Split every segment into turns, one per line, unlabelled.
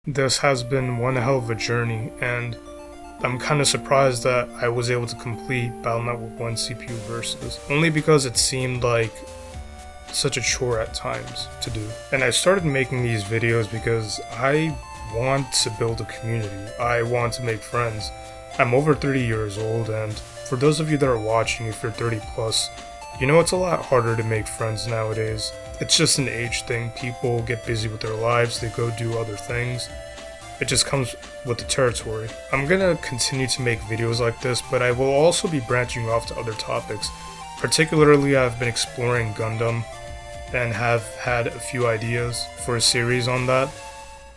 This has been one hell of a journey, and I'm kinda surprised that I was able to complete Battle Network 1 CPU Versus, only because it seemed like such a chore at times to do. And I started making these videos because I want to build a community, I want to make friends. I'm over 30 years old, and for those of you that are watching, if you're 30 plus, you know it's a lot harder to make friends nowadays. It's just an age thing. People get busy with their lives, they go do other things. It just comes with the territory. I'm gonna continue to make videos like this, but I will also be branching off to other topics. Particularly, I've been exploring Gundam and have had a few ideas for a series on that,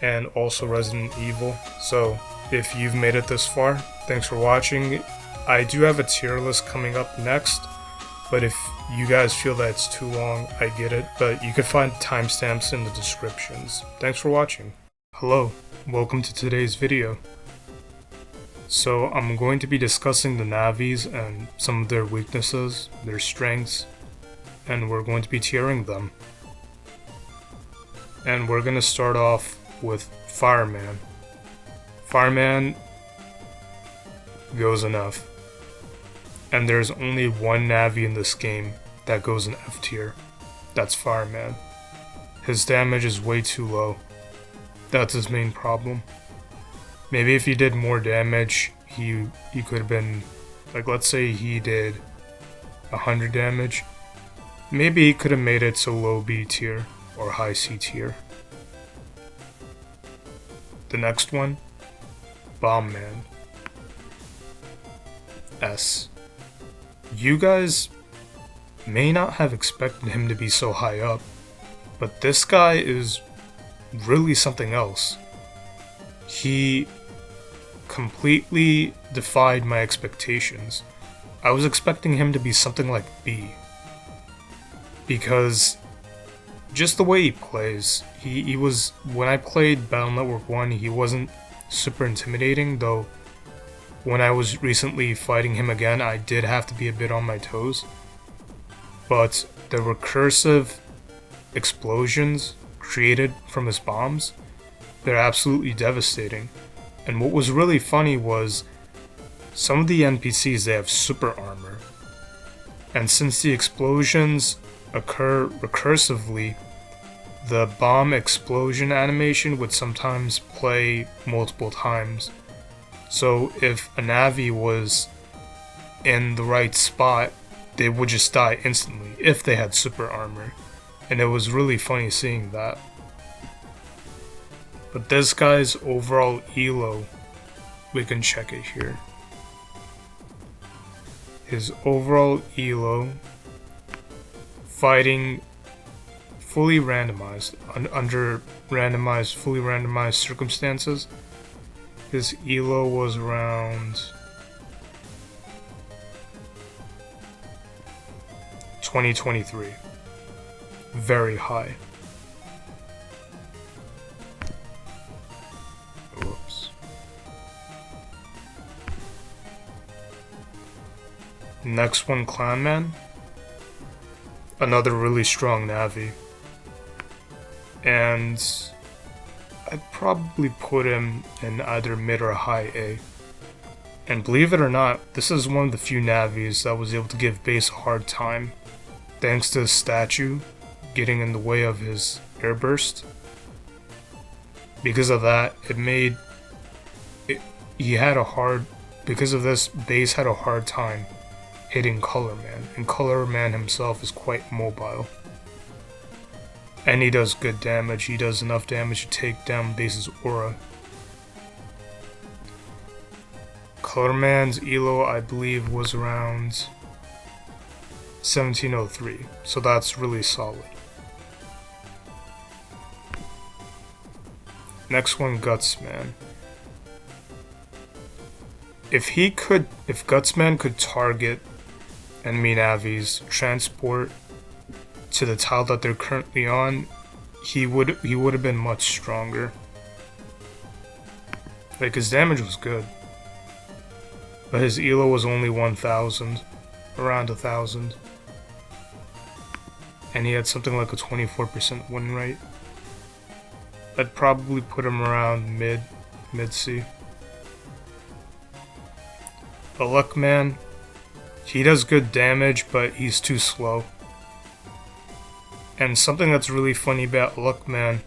and also Resident Evil. So if you've made it this far, thanks for watching. I do have a tier list coming up next, but if you guys feel that it's too long, I get it, but you can find timestamps in the descriptions. Thanks for watching. Hello, welcome to today's video. So I'm going to be discussing the navis and some of their weaknesses, their strengths, and we're going to be tiering them. And we're going to start off with fireman. Fireman goes in F. And there's only one navi in this game that goes in F tier. That's fireman. His damage is way too low. That's his main problem. Maybe if he did more damage, he could have been, like, let's say he did 100 damage. Maybe he could have made it to low B tier or high C tier. The next one, bombman. S. You guys may not have expected him to be so high up, but this guy is really something else. He completely defied my expectations. I was expecting him to be something like B, because just the way he plays, he was, when I played Battle Network 1, he wasn't super intimidating, though when I was recently fighting him again, I did have to be a bit on my toes. But the recursive explosions created from his bombs, they're absolutely devastating. And what was really funny was some of the NPCs, they have super armor. And since the explosions occur recursively, the bomb explosion animation would sometimes play multiple times. So if a navi was in the right spot, they would just die instantly if they had super armor. And it was really funny seeing that. But this guy's overall elo, we can check it here. His overall elo, fighting fully randomized, under fully randomized circumstances, his elo was around 2023. Very high. Whoops. Next one, clownman. Another really strong navi. And I'd probably put him in either mid or high A. And believe it or not, this is one of the few navis that was able to give base a hard time, thanks to his statue getting in the way of his airburst. Because of that, because of this, base had a hard time hitting colorman, and colorman himself is quite mobile. And he does good damage. He does enough damage to take down base's aura. Colorman's elo, I believe, was around 1703, so that's really solid. Next one, gutsman. If gutsman could target enemy navis, transport to the tile that they're currently on, he would have been much stronger. Like, his damage was good, but his elo was only 1,000, around 1,000, and he had something like a 24% win rate. I'd probably put him around mid-C. Elecman, he does good damage, but he's too slow. And something that's really funny about Elecman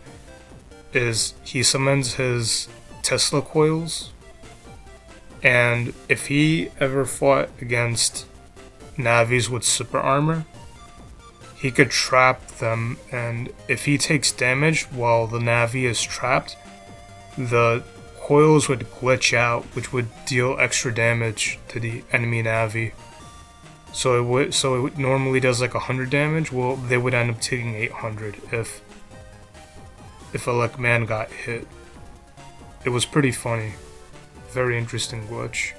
is he summons his Tesla coils, and if he ever fought against navis with super armor, he could trap them, and if he takes damage while the navi is trapped, the coils would glitch out, which would deal extra damage to the enemy navi. So it normally does like 100 damage. Well, they would end up taking 800 if Elecman got hit. It was pretty funny. Very interesting glitch.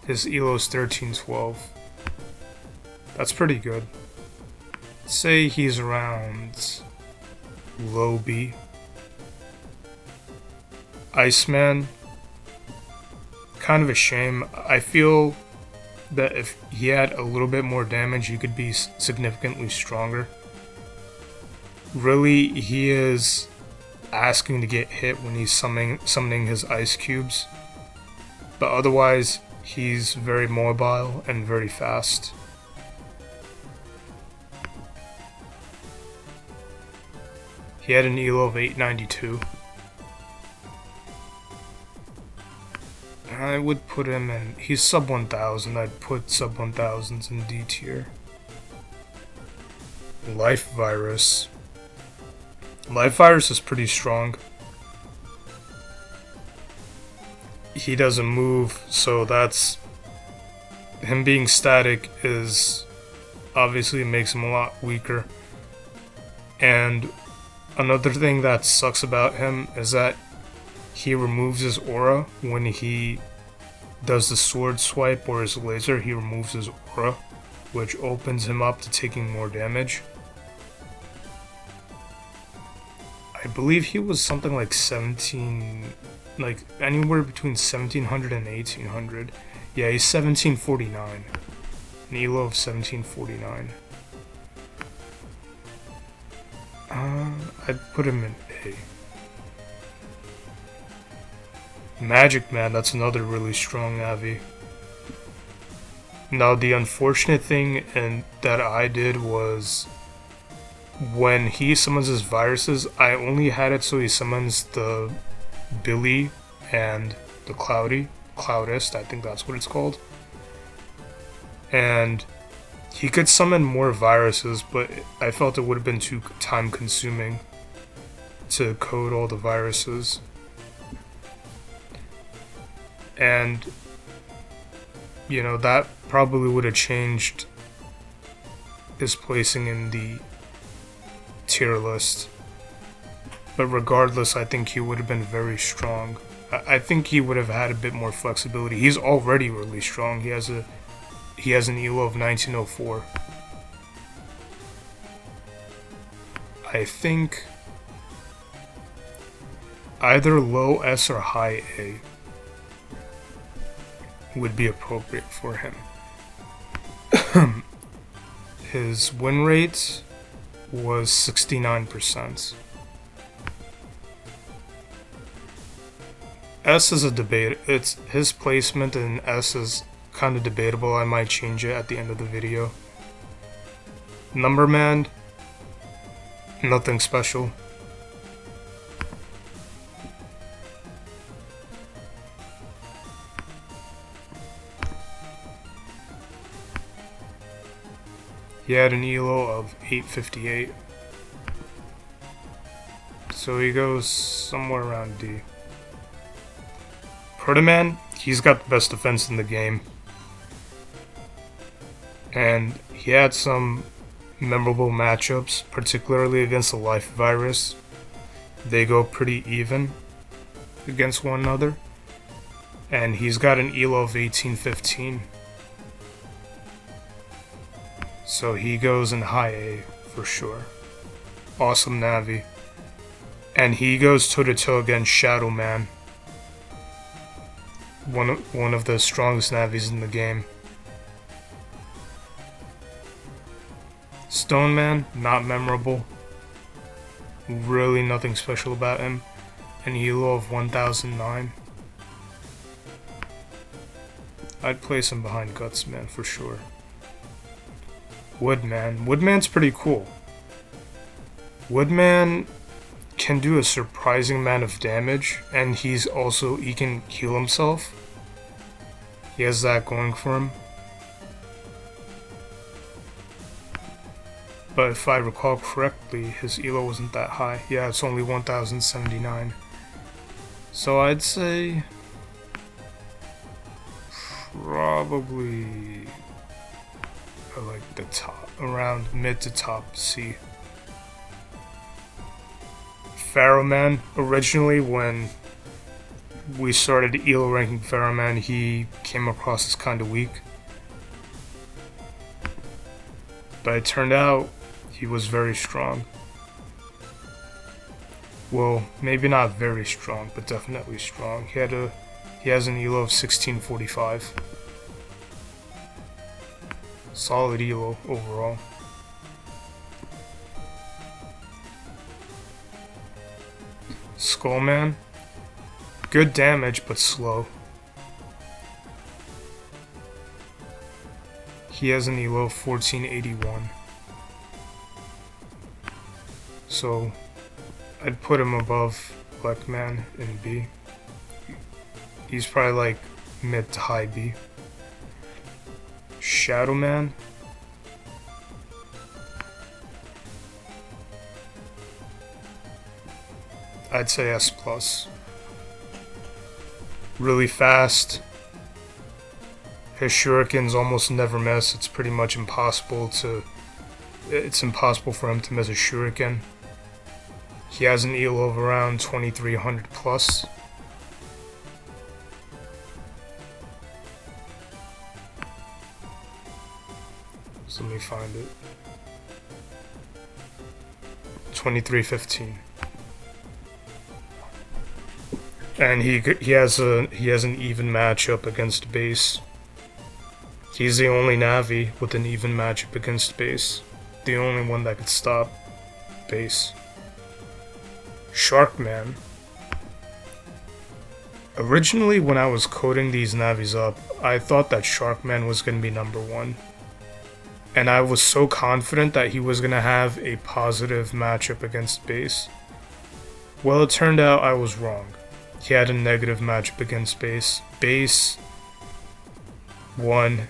His elos 1312. That's pretty good. Say he's around low B. Iceman, kind of a shame. I feel that if he had a little bit more damage, he could be significantly stronger. Really, he is asking to get hit when he's summoning his ice cubes, but otherwise he's very mobile and very fast. He had an elo of 892. I would put him in, he's sub 1000, I'd put sub 1000s in D tier. Lifevirus. Lifevirus is pretty strong. He doesn't move, so that's... him being static is... obviously makes him a lot weaker. And another thing that sucks about him is that he removes his aura when he does the sword swipe or his laser. He removes his aura, which opens him up to taking more damage. I believe he was something like 17, like anywhere between 1700 and 1800. Yeah, he's 1749. An elo of 1749. I'd put him in A. Magicman, that's another really strong navi. Now, the unfortunate thing that I did was when he summons his viruses, I only had it so he summons the Billy and the Cloudist, I think that's what it's called. And he could summon more viruses, but I felt it would have been too time consuming to code all the viruses. And, you know, that probably would have changed his placing in the tier list. But regardless, I think he would have been very strong. I think he would have had a bit more flexibility. He's already really strong. He has an elo of 1904. I think either low S or high A would be appropriate for him. His win rate was 69%. S is a debate. It's his placement in S is kind of debatable. I might change it at the end of the video. Numberman, nothing special. He had an elo of 858. So he goes somewhere around D. Protoman, he's got the best defense in the game. And he had some memorable matchups, particularly against the lifevirus. They go pretty even against one another. And he's got an elo of 1815. So he goes in high A for sure. Awesome navi. And he goes toe-to-toe against Shadowman. One of the strongest navis in the game. Stoneman, not memorable. Really nothing special about him. An elo of 1009. I'd place him behind Gutsman for sure. Woodman. Woodman's pretty cool. Woodman can do a surprising amount of damage, and he can heal himself. He has that going for him. But if I recall correctly, his elo wasn't that high. Yeah, it's only 1079. So I'd say probably like the top, around mid to top C. Pharaohman, originally when we started elo ranking Pharaohman, he came across as kind of weak. But it turned out he was very strong. Well, maybe not very strong, but definitely strong. He has an elo of 1645. Solid elo overall. Skullman. Good damage, but slow. He has an elo of 1481. So I'd put him above elecman in B. He's probably like mid to high B. Shadowman. I'd say S+. Really fast. His shurikens almost never miss. It's pretty much impossible for him to miss a shuriken. He has an elo of around 2300 plus. So let me find it. 2315. And he has an even matchup against base. He's the only navi with an even matchup against base. The only one that could stop base. Sharkman. Originally, when I was coding these navis up, I thought that Sharkman was going to be number 1. And I was so confident that he was going to have a positive matchup against base. Well, it turned out I was wrong. He had a negative matchup against base. Base won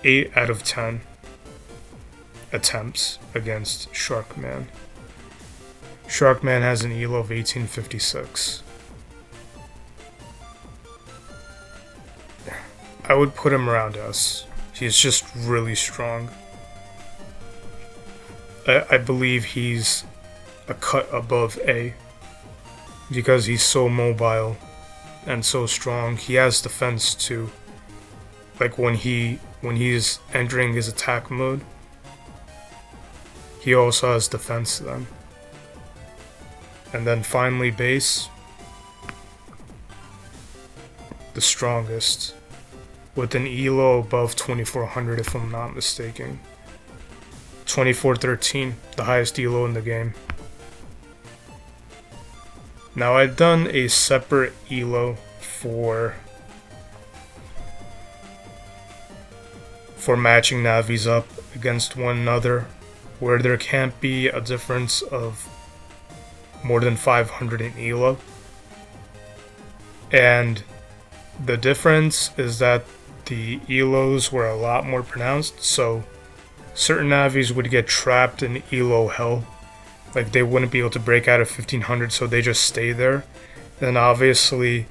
8 out of 10 attempts against Sharkman. Sharkman has an elo of 1856. I would put him around S. He's just really strong. I believe he's a cut above A because he's so mobile and so strong. He has defense too. Like when he's entering his attack mode, he also has defense then. And then finally base, the strongest, with an elo above 2400 if I'm not mistaken. 2413, the highest elo in the game. Now I've done a separate elo for matching navis up against one another, where there can't be a difference of more than 500 in elo. And the difference is that the elos were a lot more pronounced, so certain navis would get trapped in elo hell. Like they wouldn't be able to break out of 1500, so they just stay there. Then obviously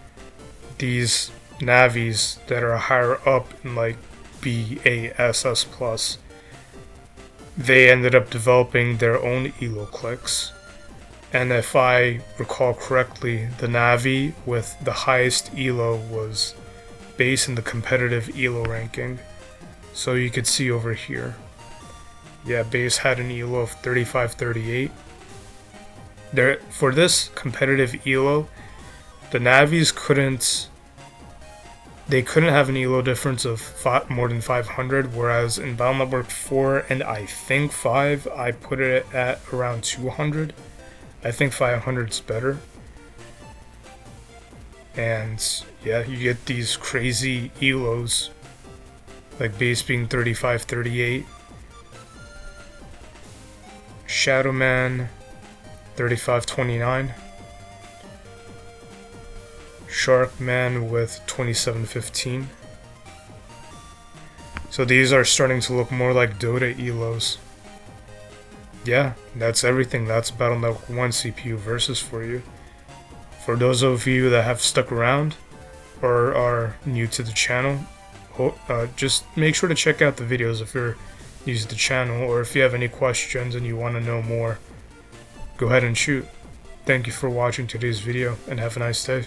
these navis that are higher up in like B, A, S, S+, they ended up developing their own elo clicks. And if I recall correctly, the navi with the highest elo was base in the competitive elo ranking. So you could see over here. Yeah, base had an elo of 3538. For this competitive elo, the navis couldn't they couldn't have an elo difference of more than 500, whereas in Battle Network 4 and I think 5, I put it at around 200. I think 500 is better. And yeah, you get these crazy elos, like base being 35, 38. Shadowman 3529, Sharkman with 2715. So these are starting to look more like Dota elos. Yeah, that's everything. That's Battle Network 1 CPU versus for you. For those of you that have stuck around or are new to the channel, just make sure to check out the videos if you're new to the channel, or if you have any questions and you want to know more, go ahead and shoot. Thank you for watching today's video and have a nice day.